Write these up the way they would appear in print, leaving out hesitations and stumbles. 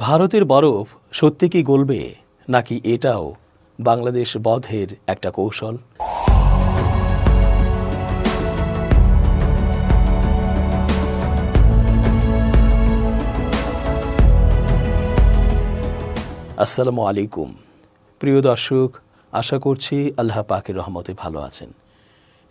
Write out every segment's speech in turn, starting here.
ভারতের বরফ সত্যি কি গলবে, নাকি এটাও বাংলাদেশ বধের একটা কৌশল? আসসালামু আলাইকুম প্রিয় দর্শক, আশা করছি আল্লাহ পাকের রহমতে ভালো আছেন।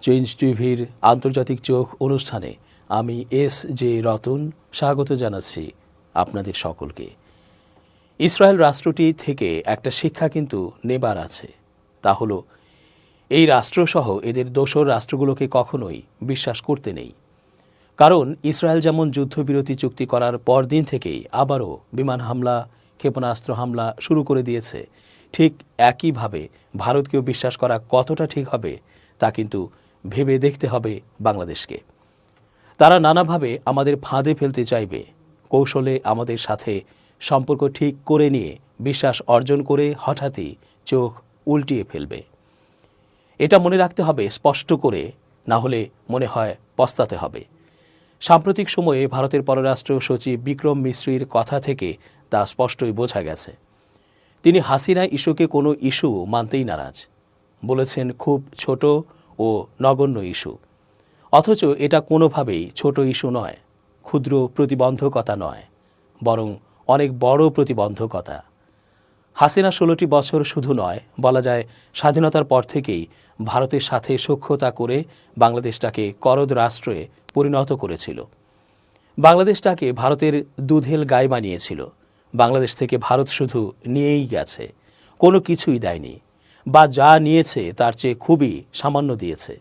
চেঞ্জ টিভির আন্তর্জাতিক চোখ অনুষ্ঠানে আমি এস.জে. রতন স্বাগত জানাচ্ছি আপনাদের সকলকে। ইসরায়েল রাষ্ট্রটি থেকে একটা শিক্ষা কিন্তু নেবার আছে, তা হলো এই রাষ্ট্রসহ এদের দোসর রাষ্ট্রগুলোকে কখনোই বিশ্বাস করতে নেই। কারণ ইসরায়েল যেমন যুদ্ধবিরতি চুক্তি করার পরদিন থেকেই আবারও বিমান হামলা, ক্ষেপণাস্ত্র হামলা শুরু করে দিয়েছে, ঠিক একইভাবে ভারতকেও বিশ্বাস করা কতটা ঠিক হবে তা কিন্তু ভেবে দেখতে হবে বাংলাদেশকে। তারা নানাভাবে আমাদের ফাঁদে ফেলতে চাইবে, কৌশলে আমাদের সাথে সম্পর্ক ঠিক করে নিয়ে বিশ্বাস অর্জন করে হঠাৎই চোখ উল্টিয়ে ফেলবে। এটা মনে রাখতে হবে স্পষ্ট করে, না হলে মনে হয় পস্তাতে হবে। সাম্প্রতিক সময়ে ভারতের পররাষ্ট্র সচিব বিক্রম মিশ্রির কথা থেকে তা স্পষ্টই বোঝা গেছে। তিনি হাসিনা ইস্যুকে কোনো ইস্যু মানতেই নারাজ বলেছেন, খুব ছোট ও নগণ্য ইস্যু। অথচ এটা কোনোভাবেই ছোট ইস্যু নয়, ক্ষুদ্র প্রতিবন্ধকতা নয়, বরং অনেক বড় প্রতিবন্ধকতা। হাসিনা 16টি বছর শুধু নয়, বলা যায় স্বাধীনতার পর থেকেই ভারতের সাথে সখ্যতা করে বাংলাদেশটাকে করদ রাষ্ট্রে পরিণত করেছিল। বাংলাদেশটাকে ভারতের দুধেল গাই বানিয়েছিল। বাংলাদেশ থেকে ভারত শুধু নিয়েই গেছে, কোনো কিছুই দেয়নি, বা যা নিয়েছে তার চেয়ে খুবই সামান্য দিয়েছে।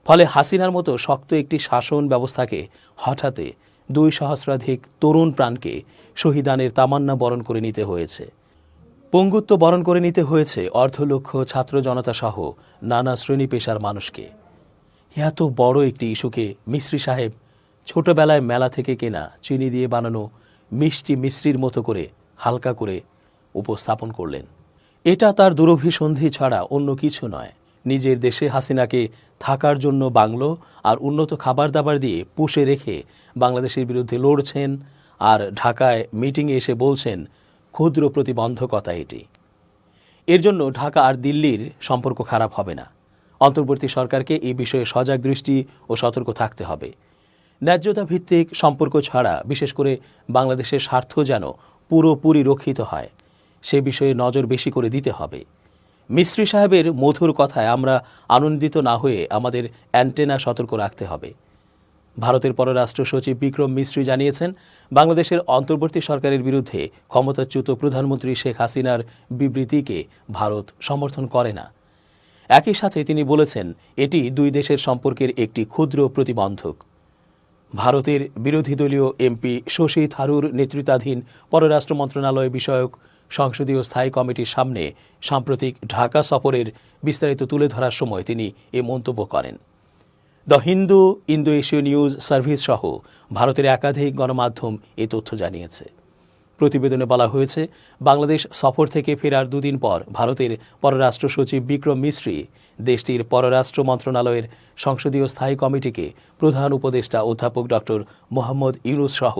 ফলে হাসিনার মতো শক্ত একটি শাসন ব্যবস্থাকে হঠাৎই 2 সহস্রাধিক তরুণ প্রাণকে শহীদানের তামান্না বরণ করে নিতে হয়েছে, পঙ্গুত্ব বরণ করে নিতে হয়েছে অর্ধলক্ষ ছাত্র জনতা সহ নানা শ্রেণী পেশার মানুষকে। এত বড় একটি ইস্যুকে মিস্ত্রি সাহেব ছোটবেলায় মেলা থেকে কেনা চিনি দিয়ে বানানো মিষ্টি মিশ্রির মতো করে হালকা করে উপস্থাপন করলেন। এটা তার দুরভিসন্ধি ছাড়া অন্য কিছু নয়। নিজের দেশে হাসিনাকে থাকার জন্য বাংলো আর উন্নত খাবার দাবার দিয়ে পুষে রেখে বাংলাদেশের বিরুদ্ধে লড়ছেন, আর ঢাকায় মিটিংয়ে এসে বলছেন ক্ষুদ্র প্রতিবন্ধকতা এটি। এর জন্য ঢাকা আর দিল্লির সম্পর্ক খারাপ হবে না। অন্তর্বর্তী সরকারকে এই বিষয়ে সজাগ দৃষ্টি ও সতর্ক থাকতে হবে। ন্যায্যতা ভিত্তিক সম্পর্ক ছাড়া বিশেষ করে বাংলাদেশের স্বার্থ যেন পুরোপুরি রক্ষিত হয়, সে বিষয়ে নজর বেশি করে দিতে হবে। মিস্ত্রি সাহেবের মধুর কথায় আমরা আনন্দিত না হয়ে আমাদের অ্যান্টেনা সতর্ক রাখতে হবে। ভারতের পররাষ্ট্র সচিব বিক্রম মিশ্রি জানিয়েছেন, বাংলাদেশের অন্তর্বর্তী সরকারের বিরুদ্ধে ক্ষমতাচ্যুত প্রধানমন্ত্রী শেখ হাসিনার বিবৃতিকে ভারত সমর্থন করে না। একই সাথে তিনি বলেছেন, এটি 2 দেশের সম্পর্কের একটি ক্ষুদ্র প্রতিবন্ধক। ভারতের বিরোধী দলীয় এমপি শশী থারুর নেতৃত্বাধীন পররাষ্ট্র মন্ত্রণালয় বিষয়ক সংসদীয় স্থায়ী কমিটির সামনে সাম্প্রতিক ঢাকা সফরের বিস্তারিত তুলে ধরার সময় তিনি এ মন্তব্য করেন। দ্য হিন্দু, ইন্দো এশীয় নিউজ সার্ভিস সহ ভারতের একাধিক গণমাধ্যম এ তথ্য জানিয়েছে। প্রতিবেদনে বলা হয়েছে, বাংলাদেশ সফর থেকে ফেরার 2 দিন পর ভারতের পররাষ্ট্র সচিব বিক্রম মিশ্রি দেশটির পররাষ্ট্র মন্ত্রণালয়ের সংসদীয় স্থায়ী কমিটিকে প্রধান উপদেষ্টা অধ্যাপক ডক্টর মোহাম্মদ ইউনুস সহ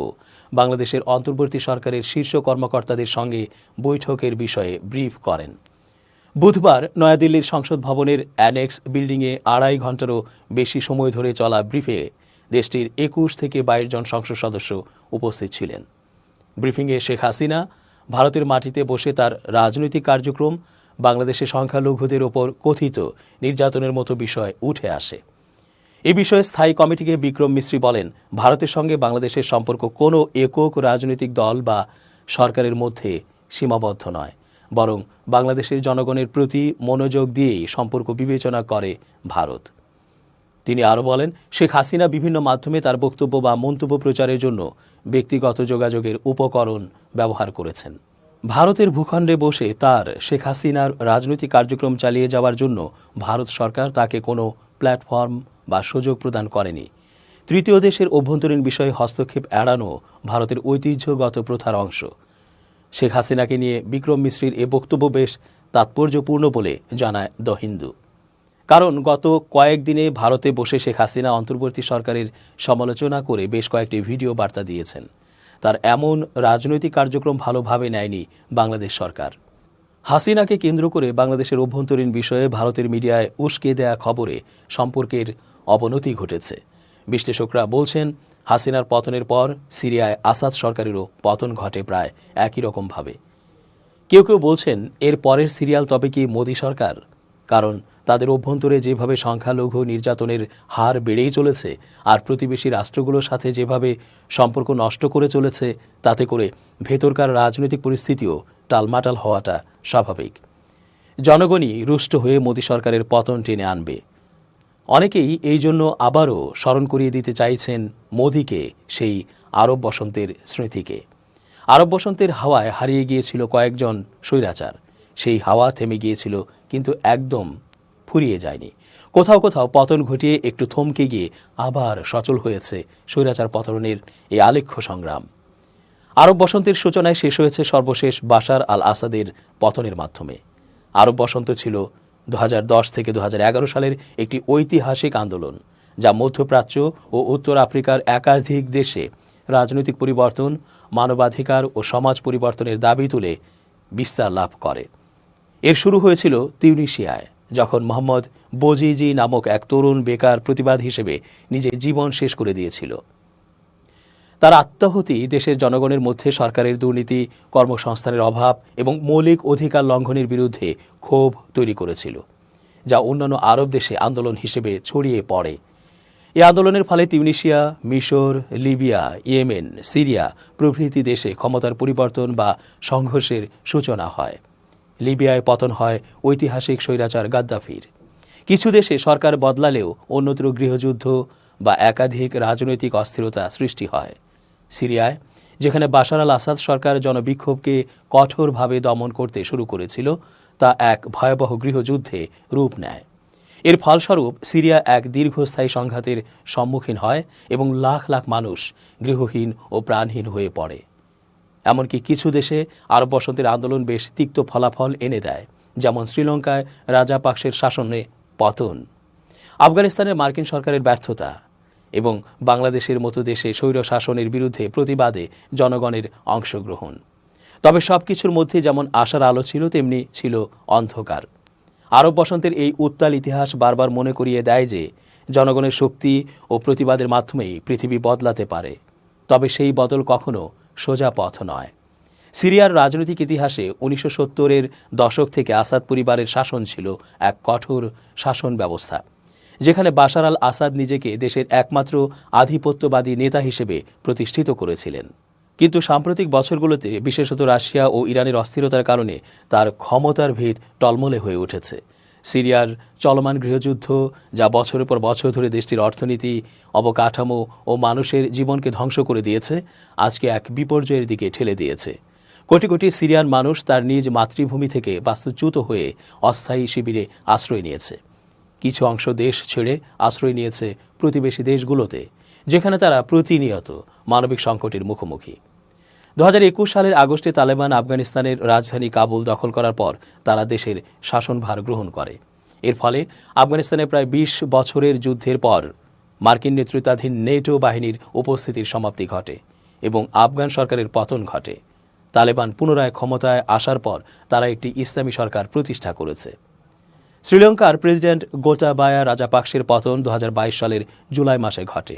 বাংলাদেশের অন্তর্বর্তী সরকারের শীর্ষ কর্মকর্তাদের সঙ্গে বৈঠকের বিষয়ে ব্রিফ করেন। বুধবার নয়াদিল্লির সংসদ ভবনের অ্যানেক্স বিল্ডিংয়ে 2.5 ঘণ্টারও বেশি সময় ধরে চলা ব্রিফে দেশটির 21 থেকে 22 জন সংসদ সদস্য উপস্থিত ছিলেন। ব্রিফিংয়ে শেখ হাসিনা ভারতের মাটিতে বসে তার রাজনৈতিক কার্যক্রম, বাংলাদেশের সংখ্যালঘুদের ওপর কথিত নির্যাতনের মতো বিষয় উঠে আসে। এ বিষয়ে স্থায়ী কমিটিকে বিক্রম মিশ্রি বলেন, ভারতের সঙ্গে বাংলাদেশের সম্পর্ক কোনো একক রাজনৈতিক দল বা সরকারের মধ্যে সীমাবদ্ধ নয়, বরং বাংলাদেশের জনগণের প্রতি মনোযোগ দিয়েই সম্পর্ক বিবেচনা করে ভারত। তিনি আরও বলেন, শেখ হাসিনা বিভিন্ন মাধ্যমে তার বক্তব্য বা মন্তব্য প্রচারের জন্য ব্যক্তিগত যোগাযোগের উপকরণ ব্যবহার করেছেন। ভারতের ভূখণ্ডে বসে তার শেখ হাসিনার রাজনৈতিক কার্যক্রম চালিয়ে যাওয়ার জন্য ভারত সরকার তাকে কোনো প্ল্যাটফর্ম বা সুযোগ প্রদান করেনি। তৃতীয় দেশের অভ্যন্তরীণ বিষয়ে হস্তক্ষেপ এড়ানো ভারতের ঐতিহ্যগত প্রথার অংশ। শেখ হাসিনাকে নিয়ে বিক্রম মিশ্রির এ বক্তব্য বেশ তাৎপর্যপূর্ণ বলে জানায় দ্য হিন্দু। কারণ গত কয়েকদিনে ভারতে বসে শেখ হাসিনা অন্তর্বর্তী সরকারের সমালোচনা করে বেশ কয়েকটি ভিডিও বার্তা দিয়েছেন। তার এমন রাজনৈতিক কার্যক্রম ভালোভাবে নেয়নি বাংলাদেশ সরকার। হাসিনাকে কেন্দ্র করে বাংলাদেশের অভ্যন্তরীণ বিষয়ে ভারতের মিডিয়ায় উস্কে দেয়া খবরে সম্পর্কের অবনতি ঘটেছে। বিশ্লেষকরা বলছেন, হাসিনার পতনের পর সিরিয়ায় আসাদ সরকারেরও পতন ঘটে প্রায় একই রকমভাবে। কেউ কেউ বলছেন, এর পরের সিরিয়াল তবে কি মোদী সরকার? কারণ তাদের অভ্যন্তরে যেভাবে সংখ্যালঘু নির্যাতনের হার বেড়েই চলেছে আর প্রতিবেশী রাষ্ট্রগুলোর সাথে যেভাবে সম্পর্ক নষ্ট করে চলেছে, তাতে করে ভেতরকার রাজনৈতিক পরিস্থিতিও টালমাটাল হওয়াটা স্বাভাবিক। জনগণই রুষ্ট হয়ে মোদী সরকারের পতন টেনে আনবে। অনেকেই এই জন্য আবারও স্মরণ করিয়ে দিতে চাইছেন মোদীকে সেই আরব বসন্তের স্মৃতিকে। আরব বসন্তের হাওয়ায় হারিয়ে গিয়েছিল কয়েকজন স্বৈরাচার। সেই হাওয়া থেমে গিয়েছিল, কিন্তু একদম ফুরিয়ে যায়নি। কোথাও কোথাও পতন ঘটিয়ে একটু থমকে গিয়ে আবার সচল হয়েছে স্বৈরাচার পতনের এই আলেখ্য সংগ্রাম। আরব বসন্তের সূচনায় শেষ হয়েছে সর্বশেষ বাশার আল আসাদের পতনের মাধ্যমে। আরব বসন্ত ছিল 2010 থেকে 2011 সালের একটি ঐতিহাসিক আন্দোলন, যা মধ্যপ্রাচ্য ও উত্তর আফ্রিকার একাধিক দেশে রাজনৈতিক পরিবর্তন, মানবাধিকার ও সমাজ পরিবর্তনের দাবি তুলে বিস্তার লাভ করে। এর শুরু হয়েছিল তিউনিসিয়ায়, যখন মোহাম্মদ বোজিজি নামক এক তরুণ বেকার প্রতিবাদ হিসেবে নিজের জীবন শেষ করে দিয়েছিল। তার আত্মাহুতি দেশের জনগণের মধ্যে সরকারের দুর্নীতি, কর্মসংস্থানের অভাব এবং মৌলিক অধিকার লঙ্ঘনের বিরুদ্ধে ক্ষোভ তৈরি করেছিল, যা অন্যান্য আরব দেশে আন্দোলন হিসেবে ছড়িয়ে পড়ে। এই আন্দোলনের ফলে তিউনিসিয়া, মিশর, লিবিয়া, ইয়েমেন, সিরিয়া প্রভৃতি দেশে ক্ষমতার পরিবর্তন বা সংঘর্ষের সূচনা হয়। লিবিয়ায় পতন হয় ঐতিহাসিক স্বৈরাচার গাদ্দাফির। কিছু দেশে সরকার বদলালেও অন্যত্র গৃহযুদ্ধ বা একাধিক রাজনৈতিক অস্থিরতা সৃষ্টি হয়। সিরিয়ায়, যেখানে বাশার আল আসাদ সরকার জনবিক্ষোভকে কঠোরভাবে দমন করতে শুরু করেছিল, তা এক ভয়াবহ গৃহযুদ্ধে রূপ নেয়। এর ফলস্বরূপ সিরিয়া এক দীর্ঘস্থায়ী সংঘাতের সম্মুখীন হয় এবং লাখ লাখ মানুষ গৃহহীন ও প্রাণহীন হয়ে পড়ে। এমনকি কিছু দেশে আরব বসন্তের আন্দোলন বেশ তিক্ত ফলাফল এনে দেয়, যেমন শ্রীলঙ্কায় রাজাপাকসের শাসনে পতন, আফগানিস্তানের মার্কিন সরকারের ব্যর্থতা এবং বাংলাদেশের মতো দেশে স্বৈর শাসনের বিরুদ্ধে প্রতিবাদে জনগণের অংশগ্রহণ। তবে সবকিছুর মধ্যে যেমন আশার আলো ছিল, তেমনি ছিল অন্ধকার। আরব বসন্তের এই উত্তাল ইতিহাস বারবার মনে করিয়ে দেয় যে জনগণের শক্তি ও প্রতিবাদের মাধ্যমেই পৃথিবী বদলাতে পারে। তবে সেই বদল কখনো সোজা পথ নয়। সিরিয়ার রাজনৈতিক ইতিহাসে 1970-এর দশক থেকে আসাদ পরিবারের শাসন ছিল এক কঠোর শাসন ব্যবস্থা, যেখানে বাশার আল আসাদ নিজেকে দেশের একমাত্র আধিপত্যবাদী নেতা হিসেবে প্রতিষ্ঠিত করেছিলেন। কিন্তু সাম্প্রতিক বছরগুলোতে, বিশেষত রাশিয়া ও ইরানের অস্থিরতার কারণে তার ক্ষমতার ভিত টলমলে হয়ে উঠেছে। সিরিয়ার চলমান গৃহযুদ্ধ, যা বছরের পর বছর ধরে দেশটির অর্থনীতি, অবকাঠামো ও মানুষের জীবনকে ধ্বংস করে দিয়েছে, আজকে এক বিপর্যয়ের দিকে ঠেলে দিয়েছে। কোটি কোটি সিরিয়ান মানুষ তার নিজ মাতৃভূমি থেকে বাস্তুচ্যুত হয়ে অস্থায়ী শিবিরে আশ্রয় নিয়েছে। কিছু অংশ দেশ ছেড়ে আশ্রয় নিয়েছে প্রতিবেশী দেশগুলোতে, যেখানে তারা প্রতিনিয়ত মানবিক সংকটের মুখোমুখি। 2021 সালের আগস্টে তালেবান আফগানিস্তানের রাজধানী কাবুল দখল করার পর তারা দেশের শাসনভার গ্রহণ করে। এর ফলে আফগানিস্তানে প্রায় 20 বছরের যুদ্ধের পর মার্কিন নেতৃত্বাধীন নেটো বাহিনীর উপস্থিতির সমাপ্তি ঘটে এবং আফগান সরকারের পতন ঘটে। তালেবান পুনরায় ক্ষমতায় আসার পর তারা একটি ইসলামী সরকার প্রতিষ্ঠা করেছে। শ্রীলঙ্কার প্রেসিডেন্ট গোটাবায়া রাজাপাকসের পতন 2022 সালের জুলাই মাসে ঘটে,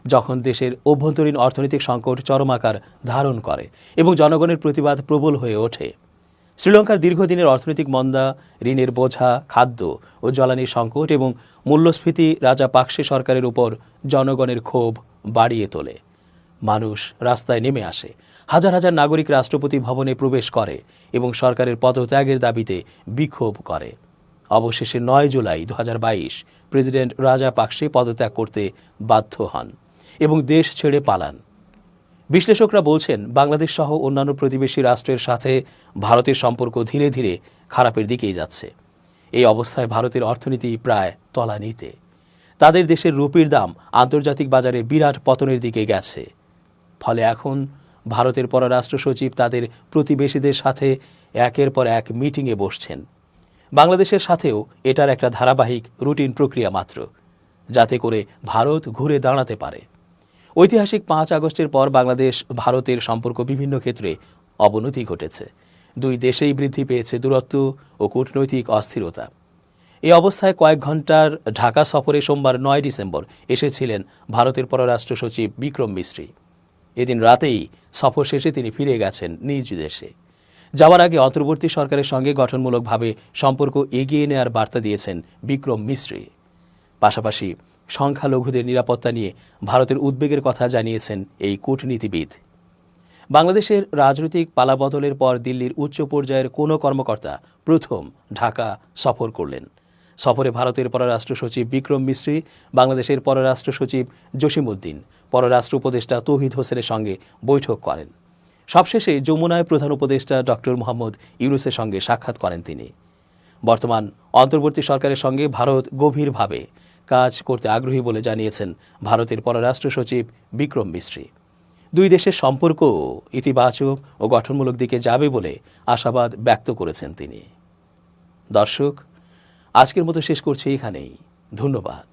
যখন দেশের অভ্যন্তরীণ অর্থনৈতিক সংকট চরম আকার ধারণ করে এবং জনগণের প্রতিবাদ প্রবল হয়ে ওঠে। শ্রীলঙ্কার দীর্ঘদিনের অর্থনৈতিক মন্দা, ঋণের বোঝা, খাদ্য ও জ্বালানির সংকট এবং মূল্যস্ফীতি রাজাপাকসে সরকারের উপর জনগণের ক্ষোভ বাড়িয়ে তোলে। মানুষ রাস্তায় নেমে আসে, হাজার হাজার নাগরিক রাষ্ট্রপতি ভবনে প্রবেশ করে এবং সরকারের পদত্যাগের দাবিতে বিক্ষোভ করে। অবশেষে 9 জুলাই 2022 প্রেসিডেন্ট রাজাপাকসে পদত্যাগ করতে বাধ্য হন এবং দেশ ছেড়ে পালান। বিশ্লেষকরা বলছেন, বাংলাদেশ সহ অন্যান্য প্রতিবেশী রাষ্ট্রের সাথে ভারতের সম্পর্ক ধীরে ধীরে খারাপের দিকেই যাচ্ছে। এই অবস্থায় ভারতের অর্থনীতি প্রায় তলানিতে। তাদের দেশের রুপির দাম আন্তর্জাতিক বাজারে বিরাট পতনের দিকে গেছে। ফলে এখন ভারতের পররাষ্ট্র সচিব তাদের প্রতিবেশীদের সাথে একের পর এক মিটিংয়ে বসছেন। বাংলাদেশের সাথেও এটার একটা ধারাবাহিক রুটিন প্রক্রিয়া মাত্র, যাতে করে ভারত ঘুরে দাঁড়াতে পারে। ঐতিহাসিক 5 আগস্টের পর বাংলাদেশ ভারতের সম্পর্ক বিভিন্ন ক্ষেত্রে অবনতি ঘটেছে। দুই দেশেই বৃদ্ধি পেয়েছে দূরত্ব ও কূটনৈতিক অস্থিরতা। এই অবস্থায় কয়েক ঘণ্টার ঢাকা সফরে সোমবার 9 ডিসেম্বর এসেছিলেন ভারতের পররাষ্ট্র সচিব বিক্রম মিশ্রি। এদিন রাতেই সফর শেষে তিনি ফিরে গেছেন নিজ দেশে। যাওয়ার আগে অন্তর্বর্তী সরকারের সঙ্গে গঠনমূলকভাবে সম্পর্ক এগিয়ে নেওয়ার বার্তা দিয়েছেন বিক্রম মিশ্রি। পাশাপাশি সংখ্যালঘুদের নিরাপত্তা নিয়ে ভারতের উদ্বেগের কথা জানিয়েছেন এই কূটনীতিবিদ। বাংলাদেশের রাজনৈতিক পালাবদলের পর দিল্লির উচ্চ পর্যায়ের কোনো কর্মকর্তা প্রথম ঢাকা সফর করলেন। সফরে ভারতের পররাষ্ট্র সচিব বিক্রম মিশ্রি, বাংলাদেশের পররাষ্ট্র সচিব জসিমউদ্দিন, পররাষ্ট্র উপদেষ্টা তৌহিদ হোসেনের সঙ্গে বৈঠক করেন। সবশেষে যমুনায় প্রধান উপদেষ্টা ডক্টর মোহাম্মদ ইউনূসের সঙ্গে সাক্ষাৎ করেন তিনি। বর্তমান অন্তর্বর্তী সরকারের সঙ্গে ভারত গভীরভাবে কাজ করতে আগ্রহী বলে জানিয়েছেন ভারতের পররাষ্ট্র সচিব বিক্রম মিশ্রি। দুই দেশের সম্পর্ক ইতিবাচক ও গঠনমূলক দিকে যাবে বলে আশাবাদ ব্যক্ত করেছেন তিনি। দর্শক, আজকের মতো শেষ করছি এখানেই। ধন্যবাদ।